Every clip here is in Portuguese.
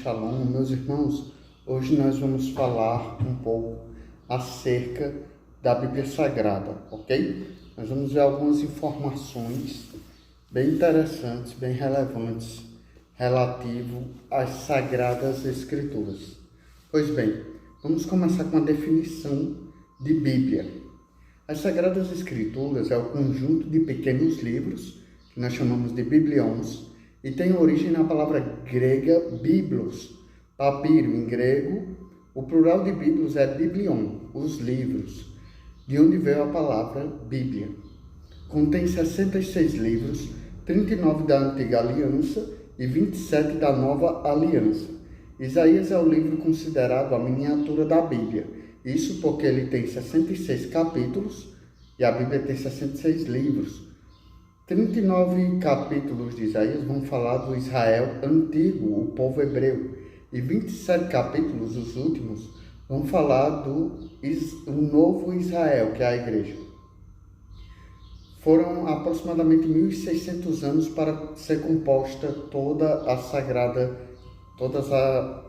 Shalom, meus irmãos. Hoje nós vamos falar um pouco acerca da Bíblia Sagrada, ok? Nós vamos ver algumas informações bem interessantes, bem relevantes, relativo às Sagradas Escrituras. Pois bem, vamos começar com a definição de Bíblia. As Sagradas Escrituras é o conjunto de pequenos livros, que nós chamamos de biblions, e tem origem na palavra grega biblos, papiro em grego. O plural de biblos é biblion, os livros, de onde veio a palavra Bíblia. Contém 66 livros, 39 da Antiga Aliança e 27 da Nova Aliança. Isaías é o livro considerado a miniatura da Bíblia, isso porque ele tem 66 capítulos e a Bíblia tem 66 livros. 39 capítulos de Isaías vão falar do Israel antigo, o povo hebreu, e 27 capítulos, os últimos, vão falar do novo Israel, que é a igreja. Foram aproximadamente 1.600 anos para ser composta todas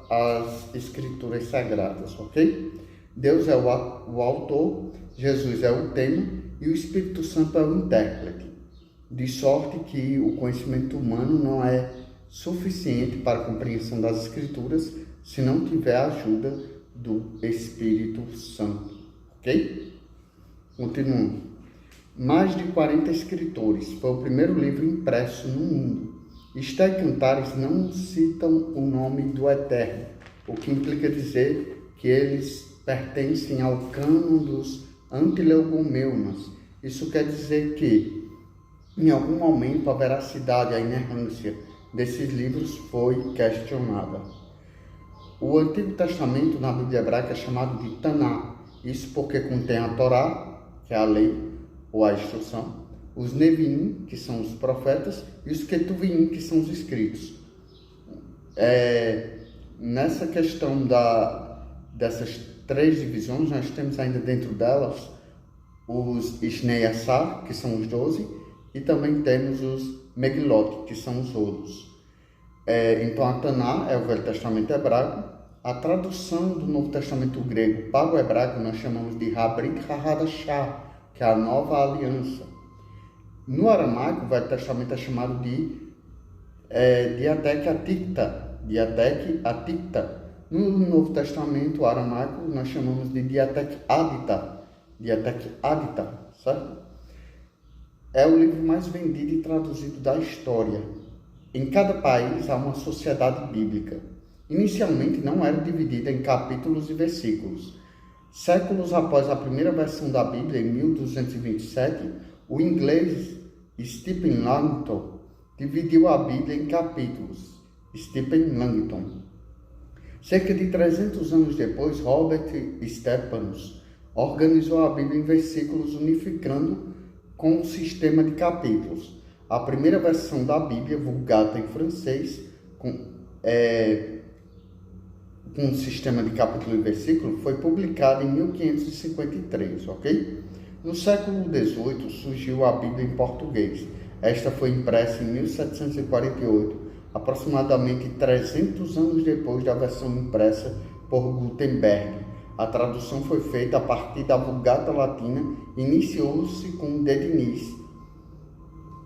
as escrituras sagradas, ok? Deus é o autor, Jesus é o tema e o Espírito Santo é o intérprete. De sorte que o conhecimento humano não é suficiente para a compreensão das Escrituras se não tiver a ajuda do Espírito Santo. Ok? Continuando. Mais de 40 escritores. Foi o primeiro livro impresso no mundo. Esther e Cantares não citam o nome do Eterno, o que implica dizer que eles pertencem ao cânon dos Antilegomêonas. Isso quer dizer que em algum momento, a veracidade, a inerrância desses livros foi questionada. O Antigo Testamento, na Bíblia hebraica, é chamado de Taná. Isso porque contém a Torá, que é a lei ou a instrução, os Neviim, que são os profetas, e os Ketuvim, que são os escritos. Nessa questão dessas três divisões, nós temos ainda dentro delas os Shnei Asar, que são os 12, e também temos os Megilot, que são os rolos. Então, a Taná é o Velho Testamento hebraico. A tradução do Novo Testamento grego para o hebraico nós chamamos de Habrit HaDashah, que é a Nova Aliança. No aramaico, o Velho Testamento é chamado de Diatek Atikta. No Novo Testamento, o aramaico, nós chamamos de Diatek Adita, certo? É o livro mais vendido e traduzido da história. Em cada país há uma sociedade bíblica. Inicialmente não era dividida em capítulos e versículos. Séculos após a primeira versão da Bíblia, em 1227, o inglês Stephen Langton dividiu a Bíblia em capítulos. Stephen Langton. Cerca de 300 anos depois, Robert Stephanus organizou a Bíblia em versículos, unificando com um sistema de capítulos. A primeira versão da Bíblia, Vulgata em francês, com um sistema de capítulo e versículo, foi publicada em 1553, ok? No século XVIII surgiu a Bíblia em português. Esta foi impressa em 1748, aproximadamente 300 anos depois da versão impressa por Gutenberg. A tradução foi feita a partir da Vulgata Latina, iniciou-se com De Diniz,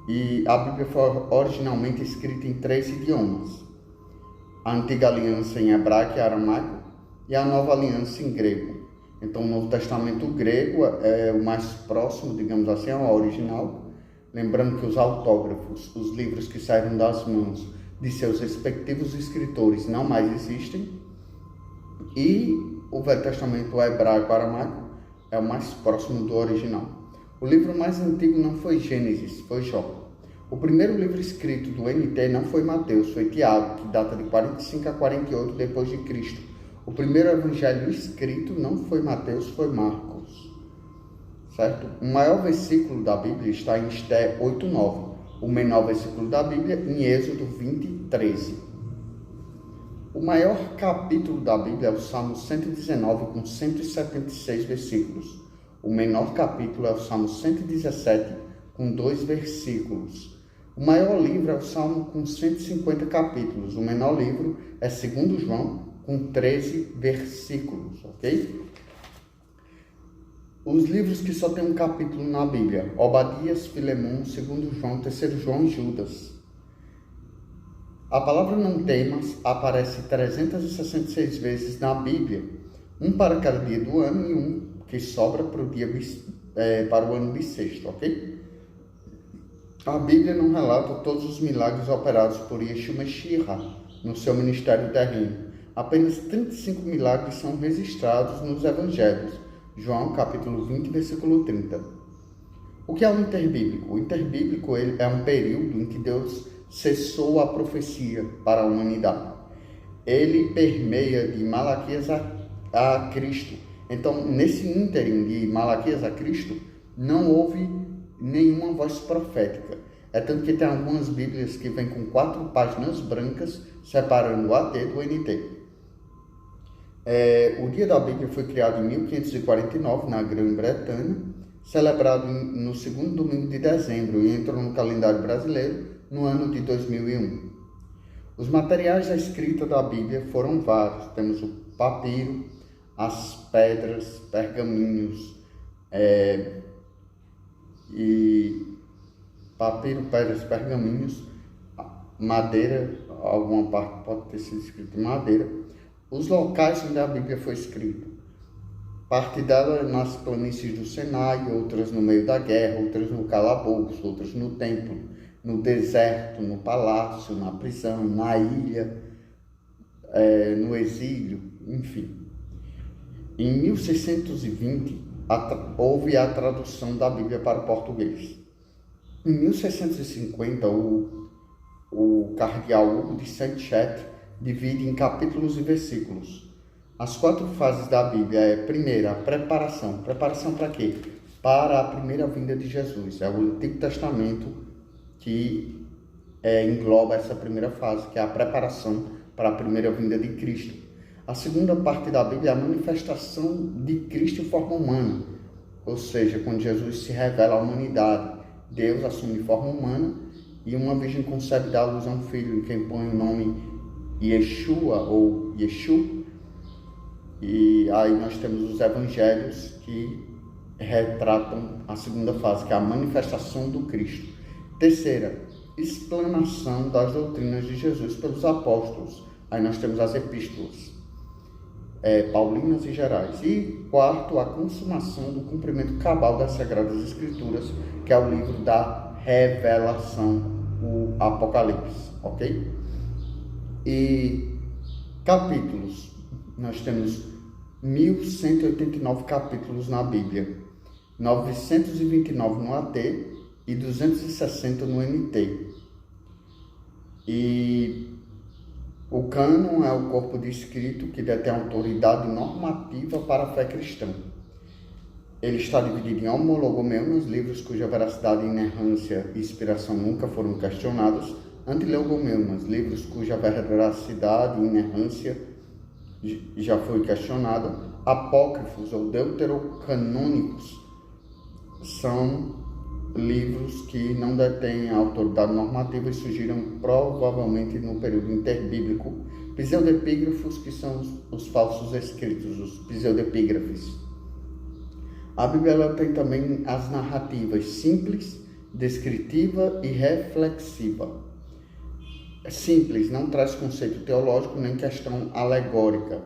e a Bíblia foi originalmente escrita em 3 idiomas: a Antiga Aliança em hebraico e aramaico e a Nova Aliança em grego. Então, o Novo Testamento grego é o mais próximo, digamos assim, ao original. Lembrando que os autógrafos, os livros que saíram das mãos de seus respectivos escritores, não mais existem. E o Velho Testamento hebraico-aramaico é o mais próximo do original. O livro mais antigo não foi Gênesis, foi Jó. O primeiro livro escrito do NT não foi Mateus, foi Tiago, que data de 45 a 48 depois de Cristo. O primeiro evangelho escrito não foi Mateus, foi Marcos. Certo? O maior versículo da Bíblia está em Esther 8:9. O menor versículo da Bíblia em Êxodo 20:13. O maior capítulo da Bíblia é o Salmo 119, com 176 versículos. O menor capítulo é o Salmo 117, com 2 versículos. O maior livro é o Salmo, com 150 capítulos. O menor livro é 2 João, com 13 versículos, ok? Os livros que só tem um capítulo na Bíblia: Obadias, Filemão, 2 João, 3 João e Judas. A palavra não temas aparece 366 vezes na Bíblia, um para cada dia do ano e um que sobra para o ano bissexto, ok? A Bíblia não relata todos os milagres operados por Yeshua Mashiach no seu ministério terreno. Apenas 35 milagres são registrados nos Evangelhos. João, capítulo 20, versículo 30. O que é o interbíblico? O interbíblico é um período em que Deus cessou a profecia para a humanidade. Ele permeia de Malaquias a Cristo. Então, nesse ínterim de Malaquias a Cristo, não houve nenhuma voz profética. É tanto que tem algumas Bíblias que vêm com 4 páginas brancas separando o AT do NT. O Dia da Bíblia foi criado em 1549 na Grã-Bretanha, celebrado no segundo domingo de dezembro e entrou no calendário brasileiro no ano de 2001. Os materiais da escrita da Bíblia foram vários. Temos o papiro, as pedras, pergaminhos, madeira, alguma parte pode ter sido escrita em madeira. Os locais onde a Bíblia foi escrita. Parte dela nas planícies do Sinai, outras no meio da guerra, outras no calabouço, outras no templo, no deserto, no palácio, na prisão, na ilha, no exílio, enfim. Em 1620, houve a tradução da Bíblia para o português. Em 1650, o cardeal Hugo de Saint-Chet divide em capítulos e versículos. As 4 fases da Bíblia primeira, a preparação. Preparação para quê? Para a primeira vinda de Jesus. É o Antigo Testamento que engloba essa primeira fase, que é a preparação para a primeira vinda de Cristo. A segunda parte da Bíblia é a manifestação de Cristo em forma humana, ou seja, quando Jesus se revela à humanidade, Deus assume forma humana e uma virgem concebe da luz a um filho, em quem põe o nome Yeshua ou Yeshu. E aí nós temos os evangelhos que retratam a segunda fase, que é a manifestação do Cristo. Terceira, explanação das doutrinas de Jesus pelos apóstolos. Aí nós temos as epístolas paulinas e gerais. E quarto, a consumação do cumprimento cabal das Sagradas Escrituras, que é o livro da Revelação, o Apocalipse, ok? E capítulos, nós temos 1189 capítulos na Bíblia, 929 no AT e 260 no NT. E o cânon é o corpo de escrito que detém autoridade normativa para a fé cristã. Ele está dividido em homologomeumas, livros cuja veracidade, inerrância e inspiração nunca foram questionadas; antilegomeumas, livros cuja veracidade e inerrância já foi questionada; apócrifos ou deuterocanônicos são livros que não detêm autoridade normativa e surgiram provavelmente no período interbíblico. Pseudepígrafos, que são os falsos escritos, os pseudepígrafes. A Bíblia ela tem também as narrativas simples, descritiva e reflexiva. Simples, não traz conceito teológico nem questão alegórica.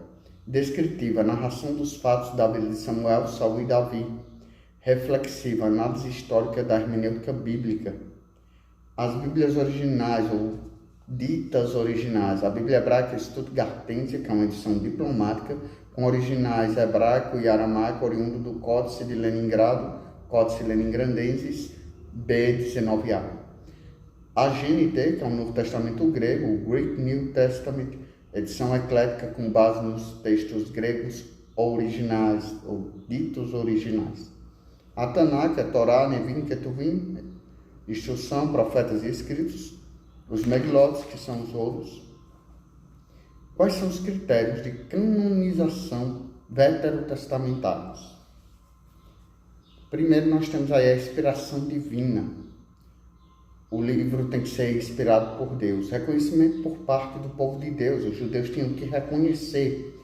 Descritiva, narração dos fatos da vida de Samuel, Saul e Davi. Reflexiva, análise histórica da hermenêutica bíblica. As Bíblias originais, ou ditas originais. A Bíblia hebraica Stuttgartense, que é uma edição diplomática, com originais hebraico e aramaico, oriundo do Códice de Leningrado, Códice Leningrandensis, B19A. A GNT, que é um Novo Testamento grego, o Greek New Testament, edição eclética com base nos textos gregos originais, ou ditos originais. A Tanakh, a Torá, Nevim, Ketuvim, Instrução, Profetas e Escritos. Os Megillotes, que são os ouros. Quais são os critérios de canonização veterotestamentários? Primeiro, nós temos aí a inspiração divina. o livro tem que ser inspirado por Deus. Reconhecimento por parte do povo de Deus. Os judeus tinham que reconhecer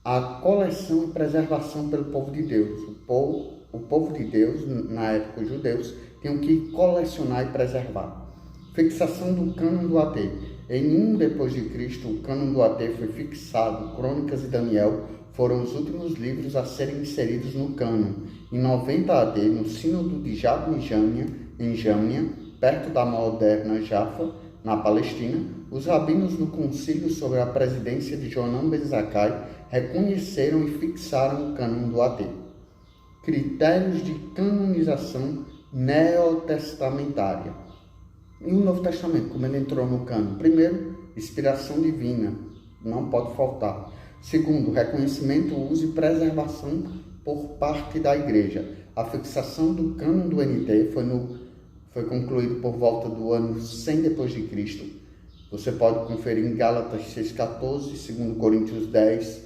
a coleção e preservação pelo povo de Deus. O povo de Deus, na época os judeus, tinham que colecionar e preservar. Fixação do cânon do AT. Em 1 depois de Cristo, o cânon do AT foi fixado. Crônicas e Daniel foram os últimos livros a serem inseridos no cânon. Em 90 AD, no sínodo de Jabne em Jâmnia, perto da moderna Jaffa, na Palestina, os rabinos no concílio sobre a presidência de Joanã ben Zakkai reconheceram e fixaram o cânon do AT. Critérios de canonização neotestamentária. E o Novo Testamento, como ele entrou no cânon? Primeiro, inspiração divina, não pode faltar. Segundo, reconhecimento, uso e preservação por parte da Igreja. A fixação do cânon do NT foi concluído por volta do ano 100 depois de Cristo. Você pode conferir em Gálatas 6,14, 2 Coríntios 10,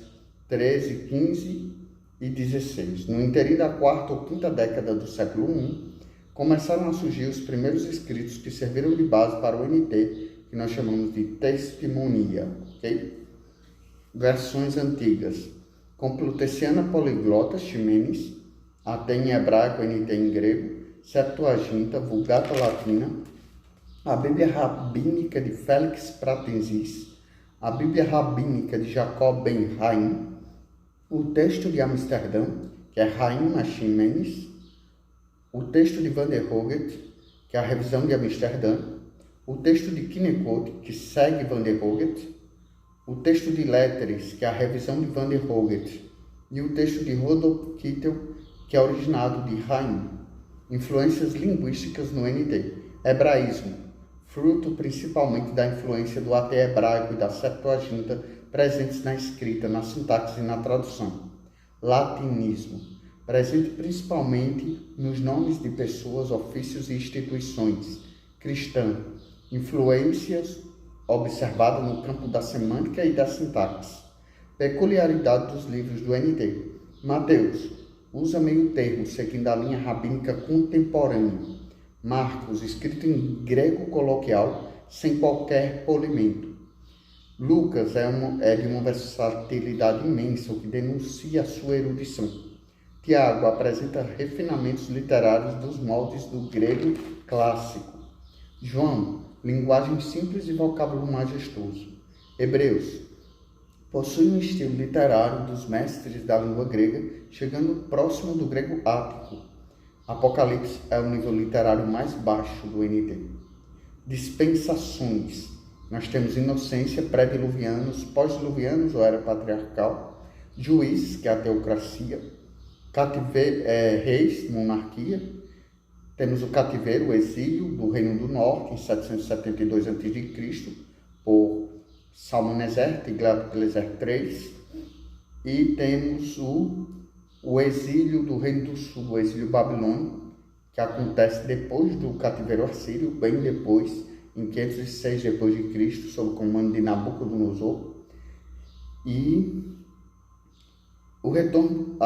13, 15 e 16. No interim da quarta ou quinta década do século I, começaram a surgir os primeiros escritos que serviram de base para o NT, que nós chamamos de testimonia, ok? Versões antigas. Compluteciana Poliglota, Ximenes, até em hebraico, NT em grego, Septuaginta, Vulgata Latina, a Bíblia Rabínica de Félix Pratensis, a Bíblia Rabínica de Jacob Ben Haim, o texto de Amsterdã, que é Haim na Ximenes, o texto de Van der Roget, que é a revisão de Amsterdã, o texto de Kinekot, que segue Van der Roget, o texto de Letteres, que é a revisão de Van der Roget, e o texto de Rodolph Kittel, que é originado de Haim. Influências linguísticas no NT. Hebraísmo, fruto principalmente da influência do AT hebraico e da Septuaginta presentes na escrita, na sintaxe e na tradução. Latinismo, presente principalmente nos nomes de pessoas, ofícios e instituições. Cristã, influências observadas no campo da semântica e da sintaxe. Peculiaridade dos livros do NT. Mateus, usa meio termo, seguindo a linha rabínica contemporânea. Marcos, escrito em grego coloquial, sem qualquer polimento. Lucas é de uma versatilidade imensa, o que denuncia a sua erudição. Tiago apresenta refinamentos literários dos moldes do grego clássico. João, linguagem simples e vocábulo majestoso. Hebreus, possui um estilo literário dos mestres da língua grega, chegando próximo do grego ático. Apocalipse é o nível literário mais baixo do NT. Dispensações. Nós temos inocência, pré-diluvianos, pós-diluvianos ou era patriarcal, juiz, que é a teocracia, reis, monarquia. Temos o cativeiro, o exílio do Reino do Norte, em 772 a.C., por Salmaneser, Tiglat-Pileser III. E temos o exílio do Reino do Sul, o exílio babilônico, que acontece depois do cativeiro assírio, bem depois, em 506 d.C., sob o comando de Nabucodonosor. E o retorno,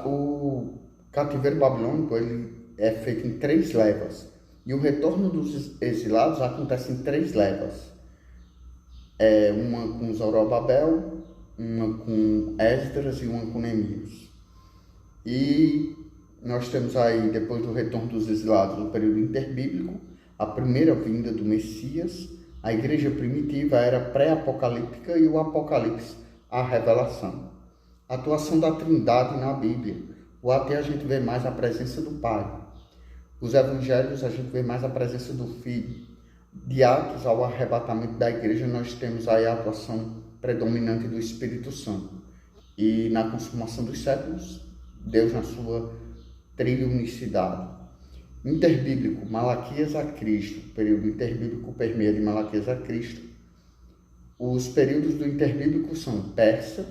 o cativeiro babilônico, ele é feito em 3 levas. E o retorno dos exilados acontece em 3 levas. Uma com Zorobabel, uma com Esdras e uma com Neemias. E nós temos aí, depois do retorno dos exilados, o período interbíblico, a primeira vinda do Messias, a igreja primitiva, a era pré-apocalíptica e o Apocalipse, a revelação. A atuação da Trindade na Bíblia. O AT a gente vê mais a presença do Pai. Os evangelhos a gente vê mais a presença do Filho. De Atos ao arrebatamento da igreja, nós temos aí a atuação predominante do Espírito Santo. E na consumação dos séculos, Deus na sua triunicidade. Interbíblico, Malaquias a Cristo. O período interbíblico permeia de Malaquias a Cristo. Os períodos do interbíblico são Persa,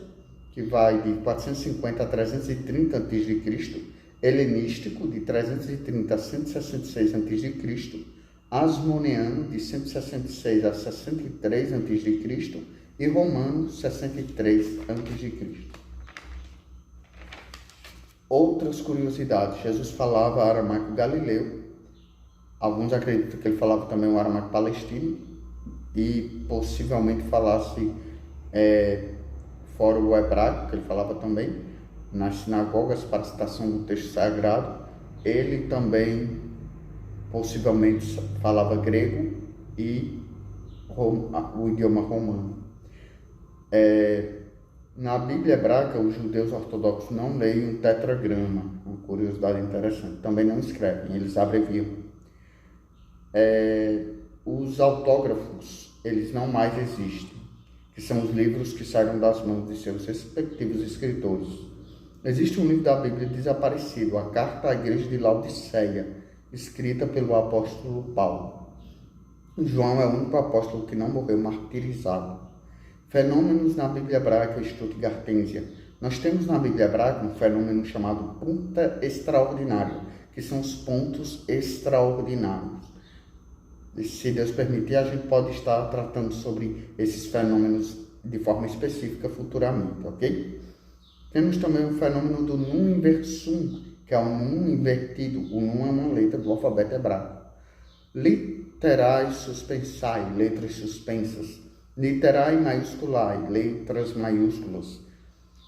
que vai de 450 a 330 a.C., helenístico, de 330 a 166 a.C., asmoneano, de 166 a 63 a.C., e romano, 63 a.C. Outras curiosidades. Jesus falava aramaico galileu, Alguns acreditam que ele falava também o aramaico palestino e possivelmente falasse fora o hebraico, que ele falava também nas sinagogas para a citação do texto sagrado. Ele também possivelmente falava grego e o idioma romano. Na Bíblia hebraica, os judeus ortodoxos não leem um tetragrama, uma curiosidade interessante. Também não escrevem, eles abreviam. Os autógrafos, eles não mais existem, que são os livros que saíram das mãos de seus respectivos escritores. Existe um livro da Bíblia desaparecido, a Carta à Igreja de Laodiceia, escrita pelo apóstolo Paulo. João é o único apóstolo que não morreu martirizado. Fenômenos na Bíblia hebraica Stuttgartensia. Nós temos na Bíblia hebraica um fenômeno chamado punta extraordinário, que são os pontos extraordinários. E, se Deus permitir, a gente pode estar tratando sobre esses fenômenos de forma específica futuramente, ok? Temos também o fenômeno do num inversum, que é o num invertido. O num é uma letra do alfabeto hebraico. Literais suspensai, letras suspensas. Literai maiusculai, letras maiúsculas.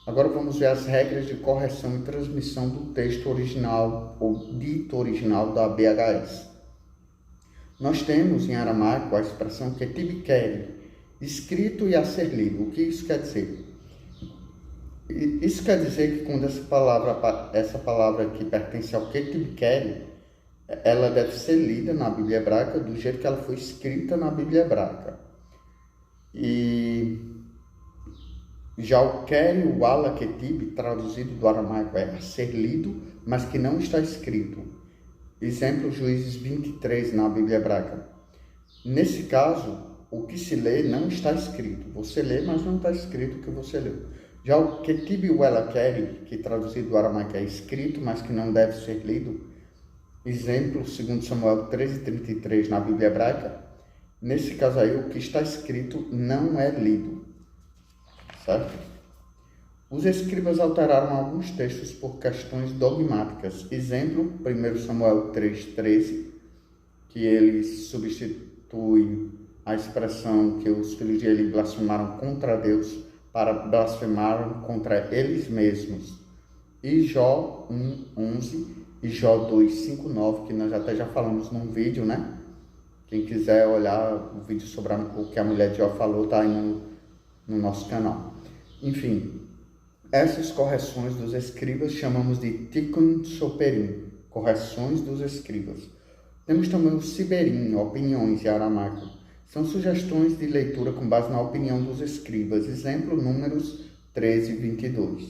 Agora vamos ver as regras de correção e transmissão do texto original ou dito original da BHS. Nós temos em aramaico a expressão ketib keri, escrito e a ser lido. O que isso quer dizer? Isso quer dizer que quando essa palavra que pertence ao ketib keri, ela deve ser lida na Bíblia hebraica do jeito que ela foi escrita na Bíblia hebraica. E já o keri, o ala ketib, traduzido do aramaico, é a ser lido, mas que não está escrito. Exemplo, Juízes 23 na Bíblia hebraica. Nesse caso, o que se lê não está escrito. Você lê, mas não está escrito o que você leu. Já o ketib o ela keri, que traduzido do aramaico é escrito, mas que não deve ser lido. Exemplo, 2 Samuel 13:33 na Bíblia hebraica. Nesse caso aí, o que está escrito não é lido, certo? Os escribas alteraram alguns textos por questões dogmáticas. Exemplo, 1 Samuel 3:13, que eles substituem a expressão que os filhos de Eli blasfemaram contra Deus para blasfemaram contra eles mesmos. E Jó 1:11 e Jó 2:5-9, que nós até já falamos num vídeo, né? Quem quiser olhar o vídeo sobre o que a mulher de Jó falou, tá aí no nosso canal. Enfim, essas correções dos escribas chamamos de tikkun soperim, correções dos escribas. Temos também o siberim, opiniões em aramaico. São sugestões de leitura com base na opinião dos escribas. Exemplo, Números 13:22.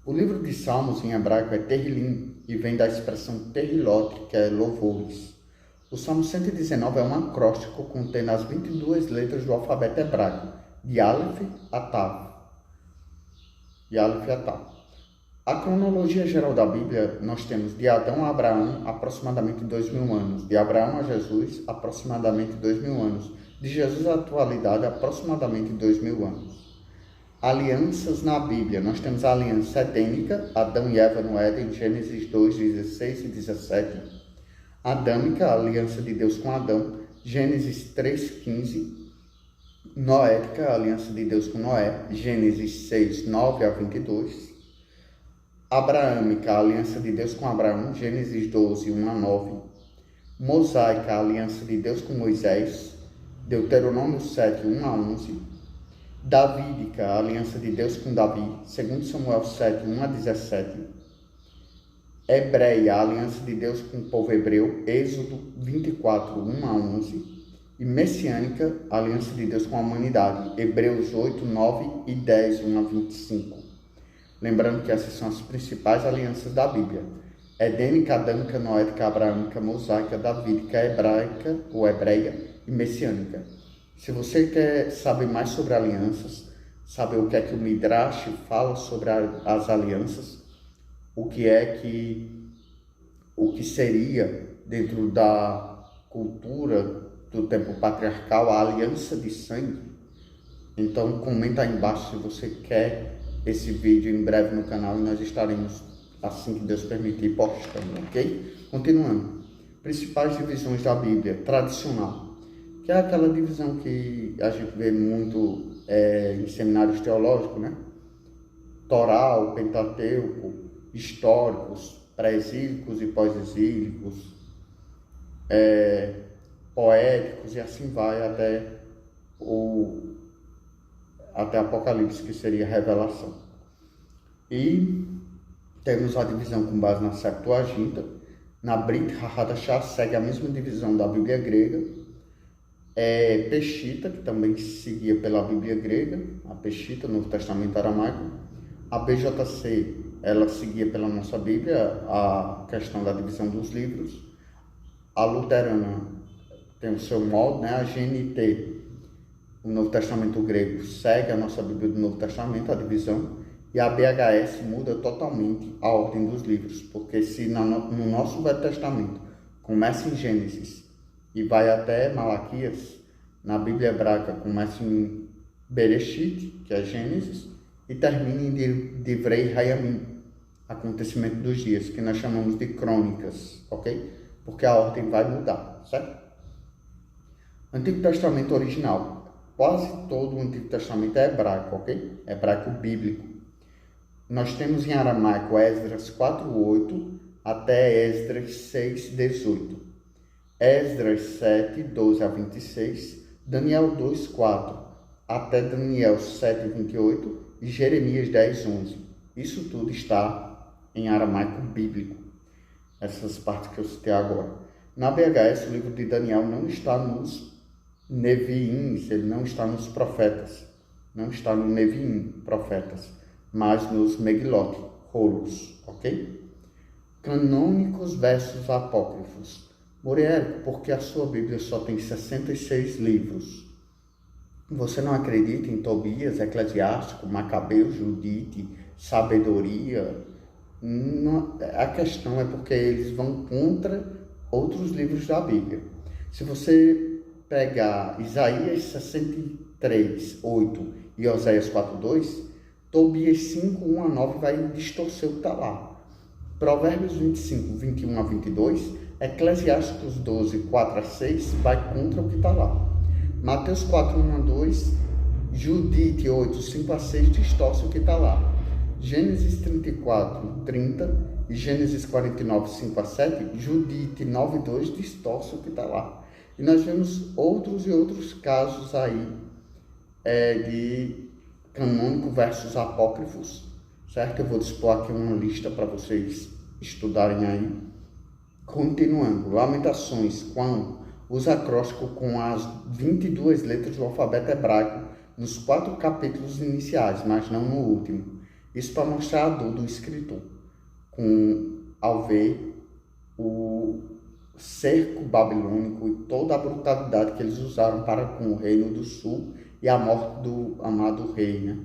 O livro de Salmos em hebraico é Terrilim e vem da expressão Terrilote, que é louvores. O Salmo 119 é um acróstico contendo as 22 letras do alfabeto hebraico, de Aleph a Tav. A cronologia geral da Bíblia, nós temos de Adão a Abraão, aproximadamente 2.000 anos. De Abraão a Jesus, aproximadamente 2.000 anos. De Jesus à atualidade, aproximadamente 2.000 anos. Alianças na Bíblia. Nós temos a aliança edênica, Adão e Eva no Éden, Gênesis 2:16 e 17. Adâmica, a aliança de Deus com Adão, Gênesis 3:15. Noética, a aliança de Deus com Noé, Gênesis 6:9-22. Abraâmica, a aliança de Deus com Abraão, Gênesis 12:1-9. Mosaica, a aliança de Deus com Moisés, Deuteronômio 7:1-11. Davídica, a aliança de Deus com Davi, 2 Samuel 7:1-17. Hebreia, a aliança de Deus com o povo hebreu, Êxodo 24:1-11. E messiânica, a aliança de Deus com a humanidade, Hebreus 8:9 e 10:1-25. Lembrando que essas são as principais alianças da Bíblia: edênica, adâmica, noética, abraâmica, mosaica, davídica, hebraica ou hebreia e messiânica. Se você quer saber mais sobre alianças, saber o que é que o Midrash fala sobre as alianças, o que seria dentro da cultura do tempo patriarcal a aliança de sangue, então comenta aí embaixo se você quer esse vídeo em breve no canal e nós estaremos, assim que Deus permitir, postando, ok? Continuando. Principais divisões da Bíblia tradicional, que é aquela divisão que a gente vê muito em seminários teológicos, né? Toral, Pentateuco, históricos, pré-exílicos e pós-exílicos, poéticos, e assim vai até Apocalipse, que seria a revelação. E temos a divisão com base na Septuaginta. Na Brit Hadashah segue a mesma divisão da Bíblia grega. Peshitta, que também seguia pela Bíblia grega, a Peshitta, Novo Testamento aramaico. A BJC, ela seguia pela nossa Bíblia a questão da divisão dos livros. A luterana tem o seu modo, né? A GNT, o Novo Testamento grego, segue a nossa Bíblia do Novo Testamento, a divisão. E a BHS muda totalmente a ordem dos livros, porque se no nosso Velho Testamento começa em Gênesis e vai até Malaquias, na Bíblia hebraica começa em Bereshit, que é Gênesis, e termina em Divrei Hayamim, acontecimento dos dias, que nós chamamos de crônicas, ok? Porque a ordem vai mudar, certo? Antigo Testamento original. Quase todo o Antigo Testamento é hebraico, ok? Hebraico bíblico. Nós temos em aramaico Esdras 4:8 até Esdras 6:18. Esdras 7:12 a 26, Daniel 2:4 até Daniel 7:28 e Jeremias 10:11. Isso tudo está em aramaico bíblico, essas partes que eu citei agora. Na BHS, o livro de Daniel não está nos Neviim, ele não está nos profetas, não está no Neviim, profetas, mas nos Megilot, rolos, ok? Canônicos versus apócrifos. Muriel, porque a sua Bíblia só tem 66 livros. Você não acredita em Tobias, Eclesiástico, Macabeu, Judite, Sabedoria? Não, a questão é porque eles vão contra outros livros da Bíblia. Se você pegar Isaías 63:8 e Oséias 4:2, Tobias 5:1 a 9 vai distorcer o que está lá. Provérbios 25:21 a 22, Eclesiásticos 12:4 a 6 vai contra o que está lá. Mateus 4:1 a 2, Judite 8:5 a 6 distorce o que está lá. Gênesis 34:30 e Gênesis 49:5 a 7, Judite 9:2 distorce o que está lá. E nós vemos outros e outros casos aí de canônico versus apócrifos, certo? Eu vou dispor aqui uma lista para vocês estudarem aí. Continuando, Lamentações, quando usa acróstico com as 22 letras do alfabeto hebraico nos 4 capítulos iniciais, mas não no último. Isso para mostrar a dor do escritor, ao ver o cerco babilônico e toda a brutalidade que eles usaram para com o reino do sul e a morte do amado rei, né?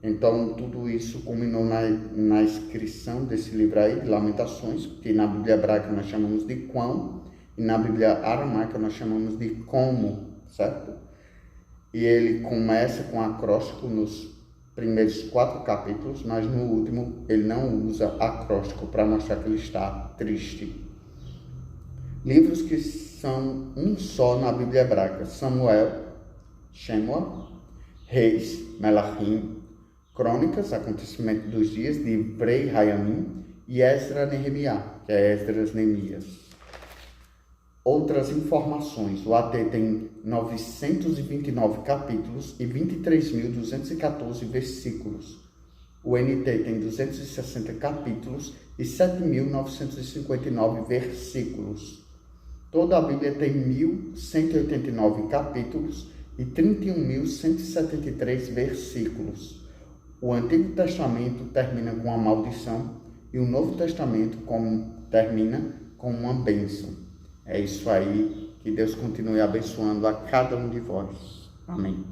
Então, tudo isso culminou na inscrição desse livro aí, de Lamentações, que na Bíblia hebraica nós chamamos de Quão, e na Bíblia aramaica nós chamamos de Como, certo? E ele começa com acróstico nos primeiros 4 capítulos, mas no último ele não usa acróstico para mostrar que ele está triste. Livros que são um só na Bíblia hebraica: Samuel, Shemuel, Reis, Melachim, Crônicas, acontecimento dos dias, de Divrei Hayamim, e Esdra Nehemiah, que é Esdras Neemias. Outras informações: o AT tem 929 capítulos e 23.214 versículos. O NT tem 260 capítulos e 7.959 versículos. Toda a Bíblia tem 1.189 capítulos e 31.173 versículos. O Antigo Testamento termina com uma maldição e o Novo Testamento termina com uma bênção. É isso aí, que Deus continue abençoando a cada um de vós. Amém.